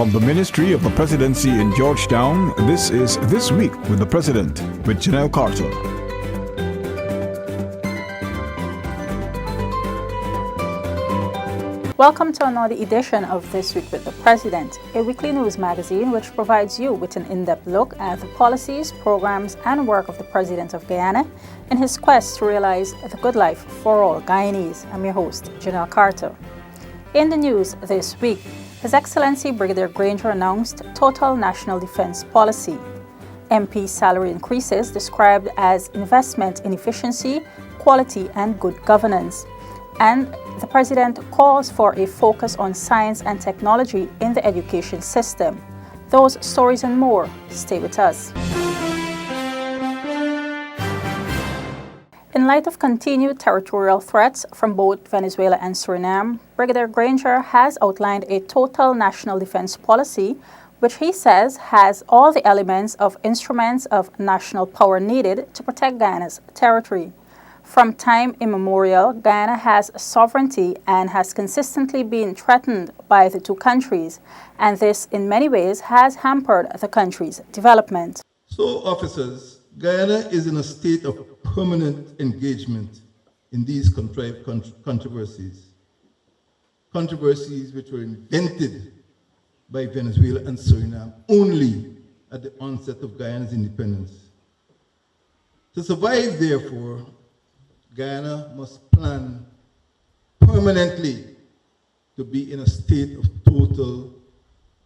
From the Ministry of the Presidency in Georgetown, this is This Week with the President, with Janelle Carter. Welcome to another edition of This Week with the President, a weekly news magazine which provides you with an in-depth look at the policies, programs, and work of the President of Guyana in his quest to realize the good life for all Guyanese. I'm your host, Janelle Carter. In the news this week, His Excellency Brigadier Granger announced Total National Defense Policy. MP salary increases described as investment in efficiency, quality, and good governance. And the President calls for a focus on science and technology in the education system. Those stories and more. Stay with us. In light of continued territorial threats from both Venezuela and Suriname, Brigadier Granger has outlined a total national defense policy, which he says has all the elements of instruments of national power needed to protect Guyana's territory. From time immemorial, Guyana has sovereignty and has consistently been threatened by the two countries, and this in many ways has hampered the country's development. So, officers, Guyana is in a state of permanent engagement in these contrived controversies. Controversies which were invented by Venezuela and Suriname only at the onset of Guyana's independence. To survive, therefore, Guyana must plan permanently to be in a state of total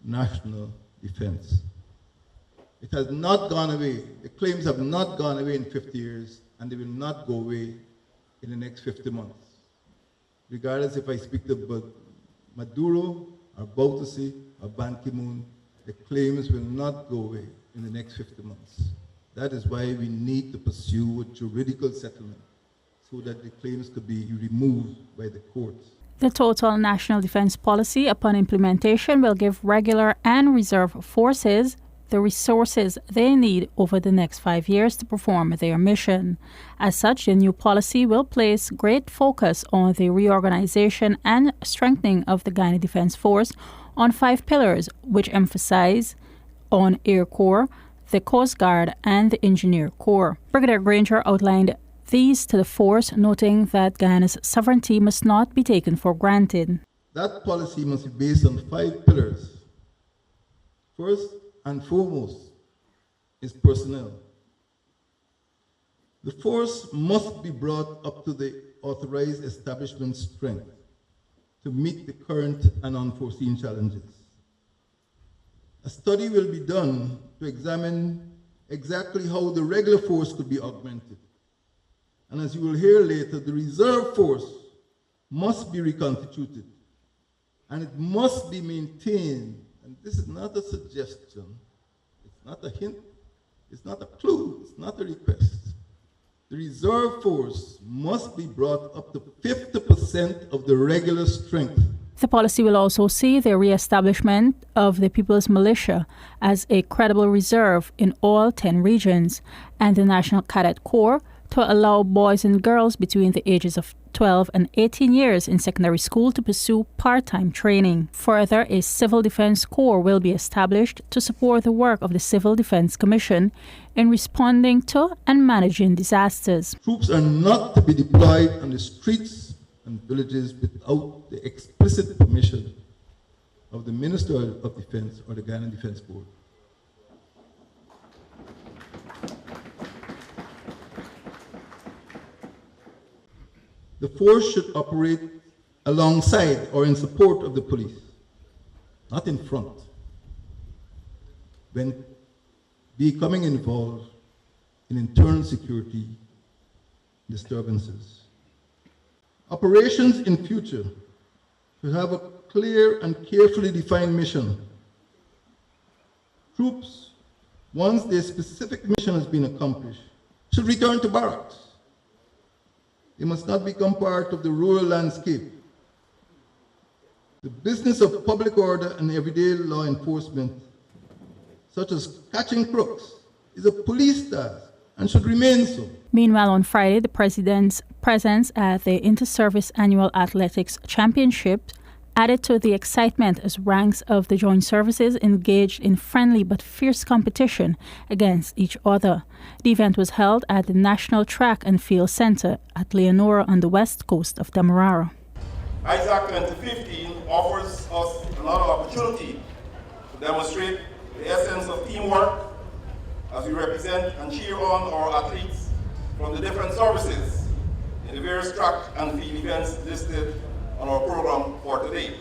national defense. It has not gone away. The claims have not gone away in 50 years, and they will not go away in the next 50 months. Regardless if I speak to Maduro, or Bouterse, or Ban Ki-moon, the claims will not go away in the next 50 months. That is why we need to pursue a juridical settlement, so that the claims could be removed by the courts. The Total National Defense Policy, upon implementation, will give regular and reserve forces the resources they need over the next 5 years to perform their mission. As such, the new policy will place great focus on the reorganization and strengthening of the Guyana Defense Force on 5 pillars, which emphasize on Air Corps, the Coast Guard, and the Engineer Corps. Brigadier Granger outlined these to the force, noting that Guyana's sovereignty must not be taken for granted. That policy must be based on 5 pillars. First and foremost is personnel. The force must be brought up to the authorized establishment strength to meet the current and unforeseen challenges. A study will be done to examine exactly how the regular force could be augmented. And as you will hear later, the reserve force must be reconstituted, and it must be maintained. And this is not a suggestion, it's not a hint, it's not a clue, it's not a request. The reserve force must be brought up to 50% of the regular strength. The policy will also see the re-establishment of the People's Militia as a credible reserve in all 10 regions, and the National Cadet Corps to allow boys and girls between the ages of 12 and 18 years in secondary school to pursue part-time training. Further, a Civil Defense Corps will be established to support the work of the Civil Defense Commission in responding to and managing disasters. Troops are not to be deployed on the streets and villages without the explicit permission of the Minister of Defense or the Guyana Defense Board. The force should operate alongside or in support of the police, not in front, when becoming involved in internal security disturbances. Operations in future should have a clear and carefully defined mission. Troops, once their specific mission has been accomplished, should return to barracks. They must not become part of the rural landscape. The business of public order and everyday law enforcement, such as catching crooks, is a police task and should remain so. Meanwhile, on Friday, the President's presence at the Inter-Service Annual Athletics Championship added to the excitement as ranks of the joint services engaged in friendly but fierce competition against each other. The event was held at the National Track and Field Center at Leonora on the west coast of Demerara. ISAC 2015 offers us another opportunity to demonstrate the essence of teamwork as we represent and cheer on our athletes from the different services in the various track and field events listed on our program for today.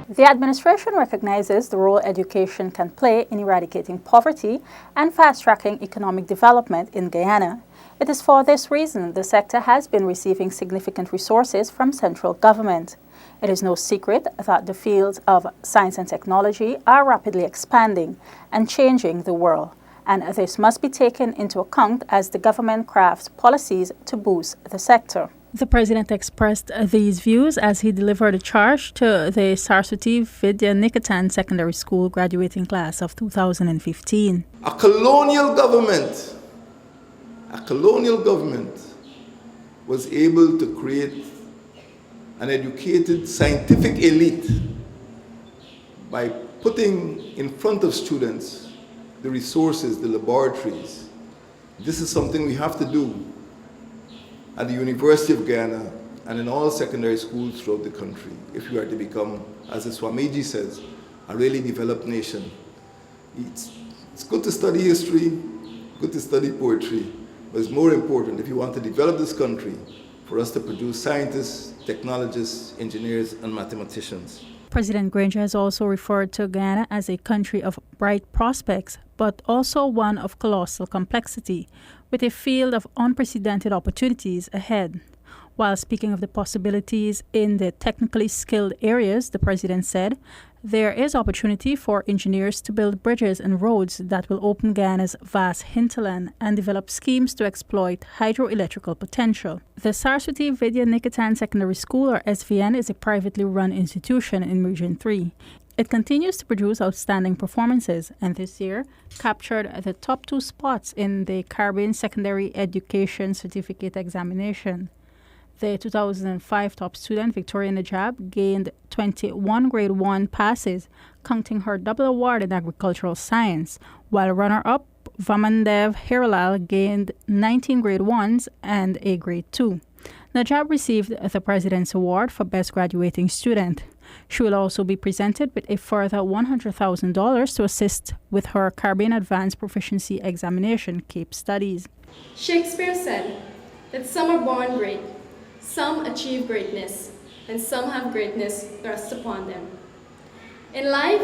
The administration recognizes the role education can play in eradicating poverty and fast-tracking economic development in Guyana. It is for this reason the sector has been receiving significant resources from central government. It is no secret that the fields of science and technology are rapidly expanding and changing the world, and this must be taken into account as the government crafts policies to boost the sector. The president expressed these views as he delivered a charge to the Saraswati Vidya Nikatan Secondary School graduating class of 2015. A colonial government was able to create an educated scientific elite by putting in front of students the resources, the laboratories. This is something we have to do at the University of Guyana and in all secondary schools throughout the country if we are to become, as the Swamiji says, a really developed nation. It's good to study history, good to study poetry, but it's more important if you want to develop this country for us to produce scientists, technologists, engineers, and mathematicians. President Granger has also referred to Guyana as a country of bright prospects, but also one of colossal complexity, with a field of unprecedented opportunities ahead. While speaking of the possibilities in the technically skilled areas, the president said, there is opportunity for engineers to build bridges and roads that will open Guyana's vast hinterland and develop schemes to exploit hydroelectrical potential. The Saraswati Vidya Nikatan Secondary School, or SVN, is a privately run institution in Region 3. It continues to produce outstanding performances and this year captured the top 2 spots in the Caribbean Secondary Education Certificate Examination. The 2005 top student, Victoria Najab, gained 21 Grade 1 passes, counting her double award in agricultural science, while runner-up Vamandev Hirilal gained 19 Grade 1s and a Grade 2. Najab received the President's Award for Best Graduating Student. She will also be presented with a further $100,000 to assist with her Caribbean Advanced Proficiency Examination, CAPE studies. Shakespeare said that some are born great, some achieve greatness, and some have greatness thrust upon them. In life,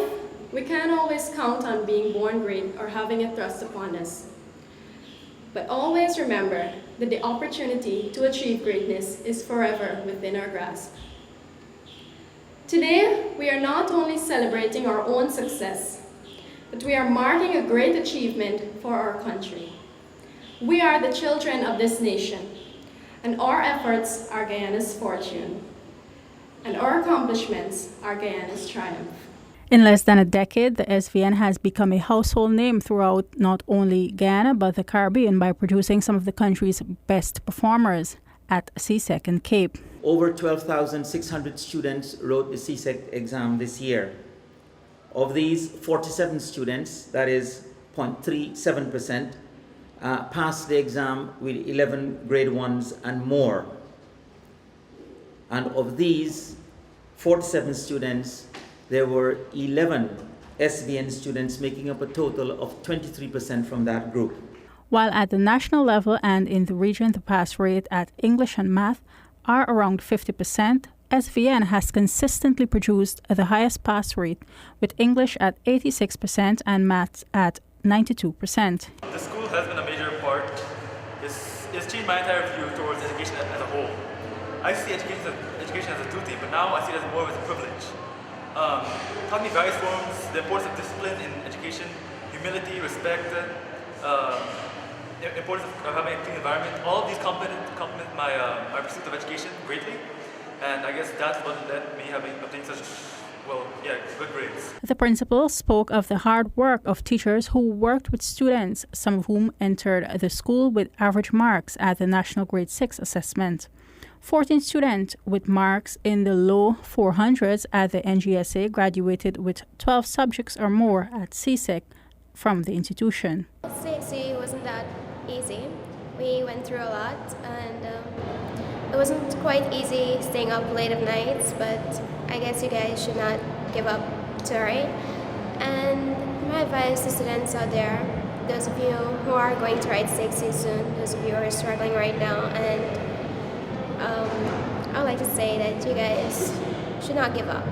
we can't always count on being born great or having it thrust upon us. But always remember that the opportunity to achieve greatness is forever within our grasp. Today, we are not only celebrating our own success, but we are marking a great achievement for our country. We are the children of this nation, and our efforts are Guyana's fortune, and our accomplishments are Guyana's triumph. In less than a decade, the SVN has become a household name throughout not only Guyana but the Caribbean by producing some of the country's best performers at CSEC and CAPE. Over 12,600 students wrote the CSEC exam this year. Of these, 47 students, that is 0.37%, passed the exam with 11 Grade 1s and more. And of these 47 students, there were 11 SVN students, making up a total of 23% from that group. While at the national level and in the region, the pass rate at English and math are around 50%, SVN has consistently produced the highest pass rate, with English at 86% and maths at 92%. The school has been a major part. It's changed my entire view towards education as a whole. I see education as a duty, but now I see it as more of a privilege. Taught me various forms, the importance of discipline in education, humility, respect, the importance of having a clean environment. All of these complement my pursuit of education greatly, and I guess that's what led me obtaining such good grades. The principal spoke of the hard work of teachers who worked with students, some of whom entered the school with average marks at the National Grade 6 assessment. 14 students with marks in the low 400s at the NGSA graduated with 12 subjects or more at CSEC from the institution. CXC wasn't that easy. We went through a lot, and it wasn't quite easy staying up late of nights, but I guess you guys should not give up to write. And my advice to students out there, those of you who are going to write CXC soon, those of you who are struggling right now, and I would like to say that you guys should not give up.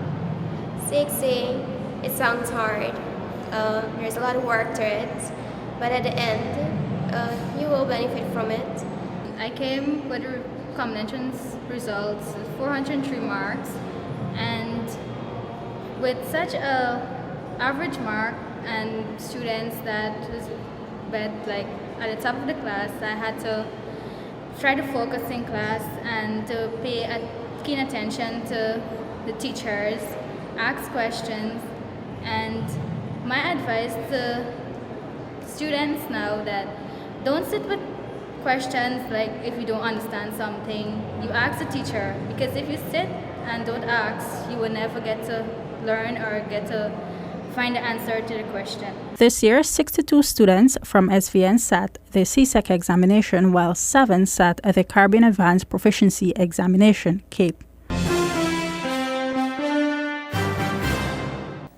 CXC, it sounds hard. There's a lot of work to it, but at the end, you will benefit from it. I came with common entrance results, 403 marks, and with such a average mark and students that was like at the top of the class, I had to try to focus in class and to pay keen attention to the teachers, ask questions, and my advice to students now that don't sit with questions like if you don't understand something, you ask the teacher, because if you sit and don't ask, you will never get to learn or get to find the answer to the question. This year, 62 students from SVN sat the CSEC examination, while 7 sat at the Caribbean Advanced Proficiency Examination, CAPE.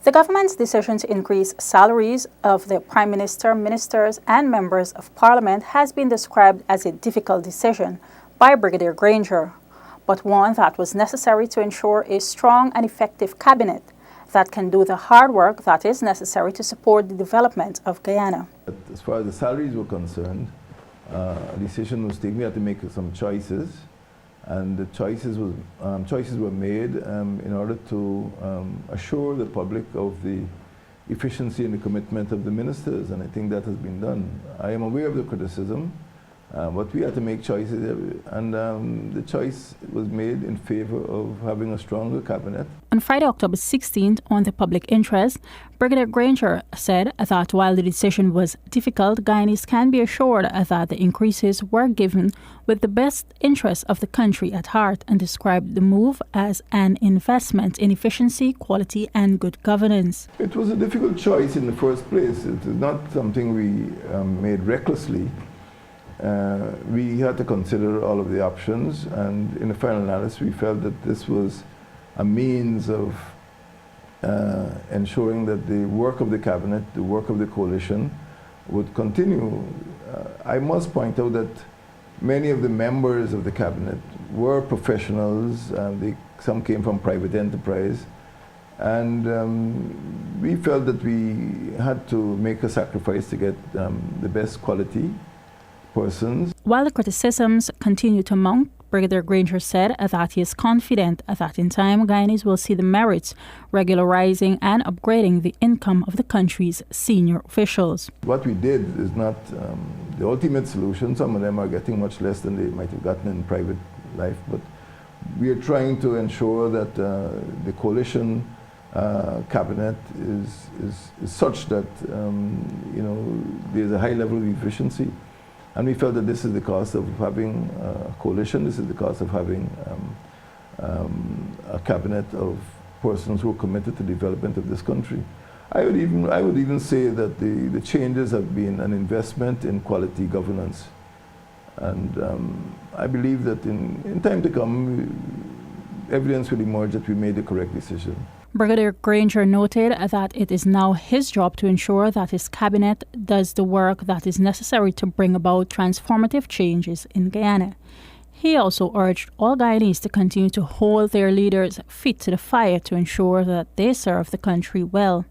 The government's decision to increase salaries of the Prime Minister, ministers, and members of Parliament has been described as a difficult decision by Brigadier Granger, but one that was necessary to ensure a strong and effective cabinet that can do the hard work that is necessary to support the development of Guyana. As far as the salaries were concerned, a decision was taken. We had to make some choices, and the choices were made in order to assure the public of the efficiency and the commitment of the ministers, and I think that has been done. I am aware of the criticism, but we had to make choices, and the choice was made in favor of having a stronger cabinet. On Friday, October 16th, on the public interest, Brigadier Granger said that while the decision was difficult, Guyanese can be assured that the increases were given with the best interests of the country at heart, and described the move as an investment in efficiency, quality, and good governance. It was a difficult choice in the first place. It is not something we made recklessly. We had to consider all of the options, and in the final analysis we felt that this was a means of ensuring that the work of the cabinet, the work of the coalition would continue. I must point out that many of the members of the cabinet were professionals, some came from private enterprise, and we felt that we had to make a sacrifice to get the best quality persons. While the criticisms continue to mount, Brigadier Granger said that he is confident that in time Guyanese will see the merits regularizing and upgrading the income of the country's senior officials. What we did is not the ultimate solution. Some of them are getting much less than they might have gotten in private life, but we are trying to ensure that the coalition cabinet is such that there's a high level of efficiency. And we felt that this is the cost of having a coalition, this is the cost of having a cabinet of persons who are committed to the development of this country. I would even say that the changes have been an investment in quality governance. And I believe that in time to come, evidence will emerge that we made the correct decision. Brigadier Granger noted that it is now his job to ensure that his cabinet does the work that is necessary to bring about transformative changes in Guyana. He also urged all Guyanese to continue to hold their leaders' feet to the fire to ensure that they serve the country well.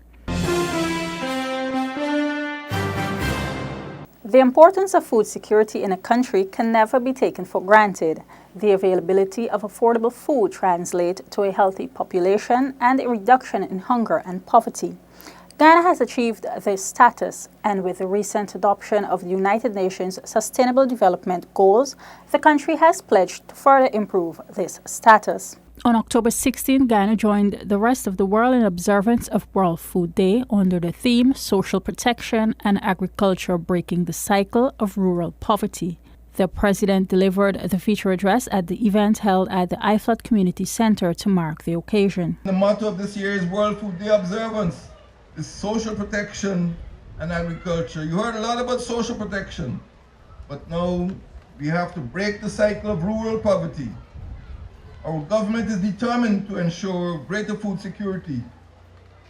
The importance of food security in a country can never be taken for granted. The availability of affordable food translates to a healthy population and a reduction in hunger and poverty. Guyana has achieved this status, and with the recent adoption of the United Nations Sustainable Development Goals, the country has pledged to further improve this status. On October 16, Guyana joined the rest of the world in observance of World Food Day under the theme Social Protection and Agriculture Breaking the Cycle of Rural Poverty. The president delivered the feature address at the event held at the IFLOT Community Center to mark the occasion. The motto of this year's World Food Day observance is social protection and agriculture. You heard a lot about social protection, but now we have to break the cycle of rural poverty. Our government is determined to ensure greater food security,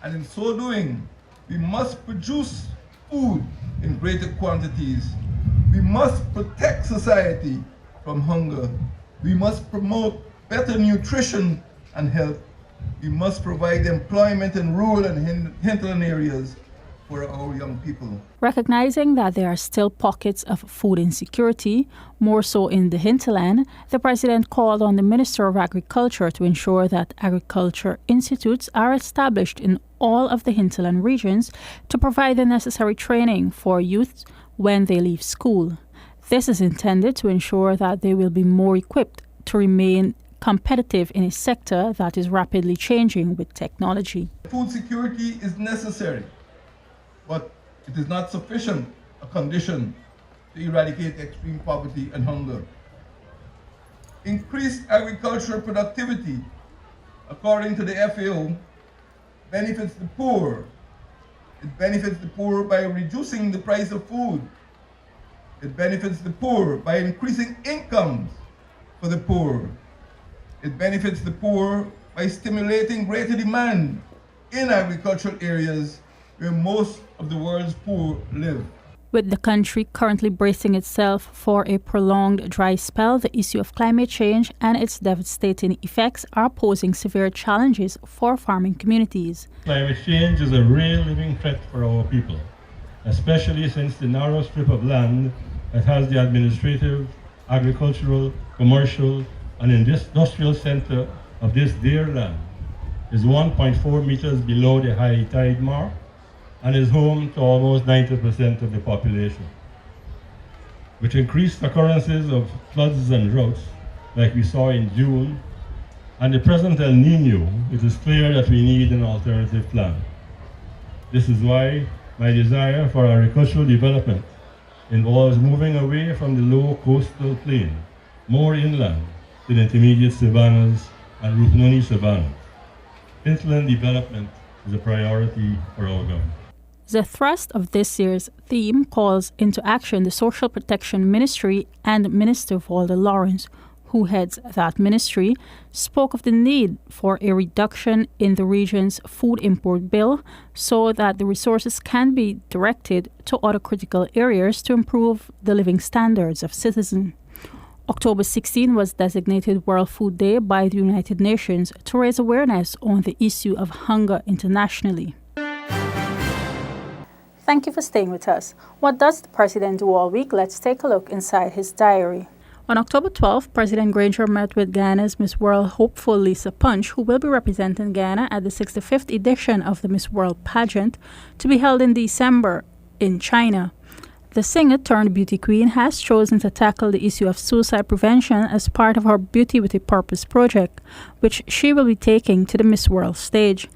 and in so doing, we must produce food in greater quantities. We must protect society from hunger. We must promote better nutrition and health. We must provide employment in rural and hinterland areas for our young people. Recognizing that there are still pockets of food insecurity, more so in the hinterland, the president called on the Minister of Agriculture to ensure that agriculture institutes are established in all of the hinterland regions to provide the necessary training for youth when they leave school. This is intended to ensure that they will be more equipped to remain competitive in a sector that is rapidly changing with technology. Food security is necessary, but it is not sufficient a condition to eradicate extreme poverty and hunger. Increased agricultural productivity, according to the FAO, benefits the poor. It benefits the poor by reducing the price of food. It benefits the poor by increasing incomes for the poor. It benefits the poor by stimulating greater demand in agricultural areas where most of the world's poor live. With the country currently bracing itself for a prolonged dry spell, the issue of climate change and its devastating effects are posing severe challenges for farming communities. Climate change is a real living threat for our people, especially since the narrow strip of land that has the administrative, agricultural, commercial, and industrial center of this dear land is 1.4 meters below the high tide mark and is home to almost 90% of the population. With increased occurrences of floods and droughts, like we saw in June, and the present El Nino, it is clear that we need an alternative plan. This is why my desire for agricultural development involves moving away from the low coastal plain, more inland to the intermediate savannas and Rupnoni savannas. Hinterland development is a priority for our government. The thrust of this year's theme calls into action the Social Protection Ministry, and Minister Walter Lawrence, who heads that ministry, spoke of the need for a reduction in the region's food import bill so that the resources can be directed to other critical areas to improve the living standards of citizens. October 16 was designated World Food Day by the United Nations to raise awareness on the issue of hunger internationally. Thank you for staying with us. What does the president do all week? Let's take a look inside his diary. On October 12th, President Granger met with Guyana's Miss World hopeful Lisa Punch, who will be representing Guyana at the 65th edition of the Miss World pageant to be held in December in China. The singer-turned-beauty queen has chosen to tackle the issue of suicide prevention as part of her Beauty with a Purpose project, which she will be taking to the Miss World stage.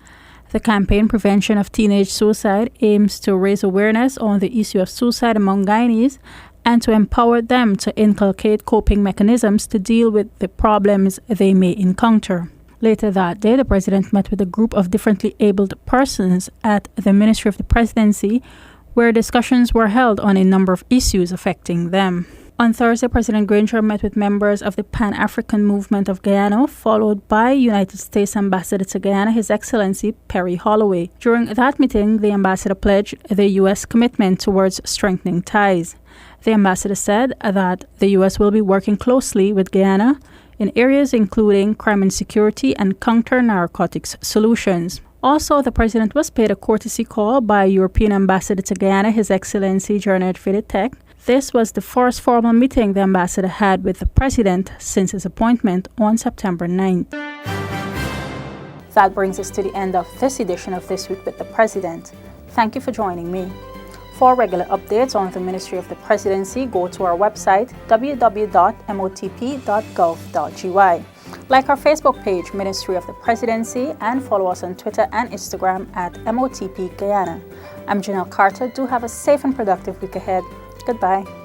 The campaign Prevention of Teenage Suicide aims to raise awareness on the issue of suicide among Guyanese and to empower them to inculcate coping mechanisms to deal with the problems they may encounter. Later that day, the president met with a group of differently abled persons at the Ministry of the Presidency, where discussions were held on a number of issues affecting them. On Thursday, President Granger met with members of the Pan-African Movement of Guyana, followed by United States Ambassador to Guyana, His Excellency Perry Holloway. During that meeting, the ambassador pledged the U.S. commitment towards strengthening ties. The ambassador said that the U.S. will be working closely with Guyana in areas including crime and security and counter-narcotics solutions. Also, the president was paid a courtesy call by European Ambassador to Guyana, His Excellency Gernot Videtek. This was the first formal meeting the ambassador had with the president since his appointment on September 9th. That brings us to the end of this edition of This Week with the President. Thank you for joining me. For regular updates on the Ministry of the Presidency, go to our website www.motp.gov.gy. Like our Facebook page, Ministry of the Presidency, and follow us on Twitter and Instagram at MOTP Guyana. I'm Janelle Carter. Do have a safe and productive week ahead. Goodbye.